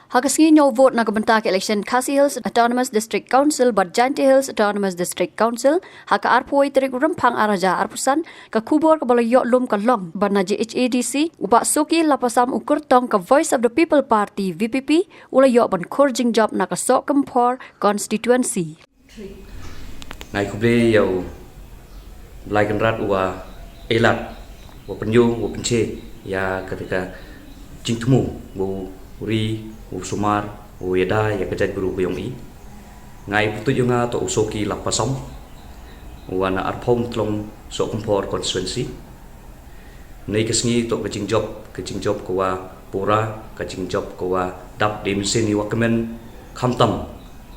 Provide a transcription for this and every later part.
Hakasngi no vote na kabentak election Khasi Hills Autonomous District Council but Jainti Hills Autonomous District Council haka arpoi terik rempang araja arpusan ka kubor ka balayo lum ka long bana JHADC uba Soki Lapasam Kyrtong ka Voice of the People Party VPP ulayo ban Jingjop na ka Sohkymphor Konstitwensi. Ngai kuble yau laikan rat wa elat wa penyu wa pence ya ketika jingtemu bu uri bu sumar bu yada ya kejat guru kuyong i ngai putu junga to Soki Lapasam wa na arpom tlong Sohkymphor Konstitwensi nei kesngi to Jingjop ko wa pura Jingjop ko wa dap dimsini wa kemen khamtam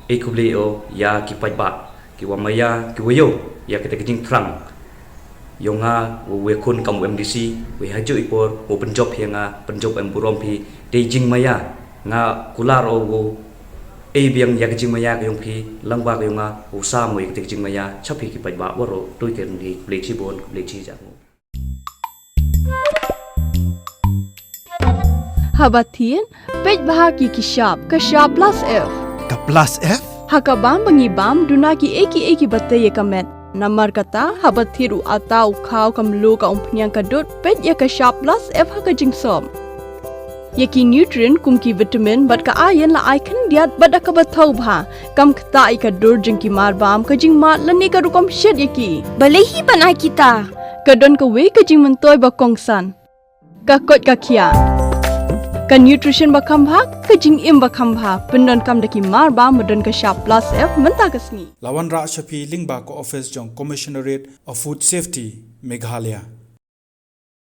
e kuble o ya kipai ba ki wa maya ki wayo ya ketika jing trang yonga we kun kam MDC we haju ipor o penjob hinga penjob emburom pi Beijing maya nga kular o wo e biang ya jing maya yong pi langba yonga o sa mo ik jing maya chapi ki pai ba boro toi ken di plechi bon plechi ja Habatin pej bahaki ki shop ka shop plus F ka plus F hakabam bangi bam dunaki eki batte ye kamet Namar kata habat thiru atau khau kam lu ka umpnyang kadut pet ya ka shop plus F ha ka jingsom. Yaki nutrient kum ki vitamin bat ka iron la icon diat bat ka bathau bha kam khta I ka dur jing ki mar bam ka jing mat lani ka rukom shed yaki. Balehi banai kita. Ka don ka we ka jing mentoy ba kongsan. Ka kot ka khia. Ka nutrition ba kham bha ka jing im ba kham bha pendon kam daki mar bam modon ka shop plus F menta kasni. Lawan Ra Shafi Lingba ko office jong Commissionerate of Food Safety Meghalaya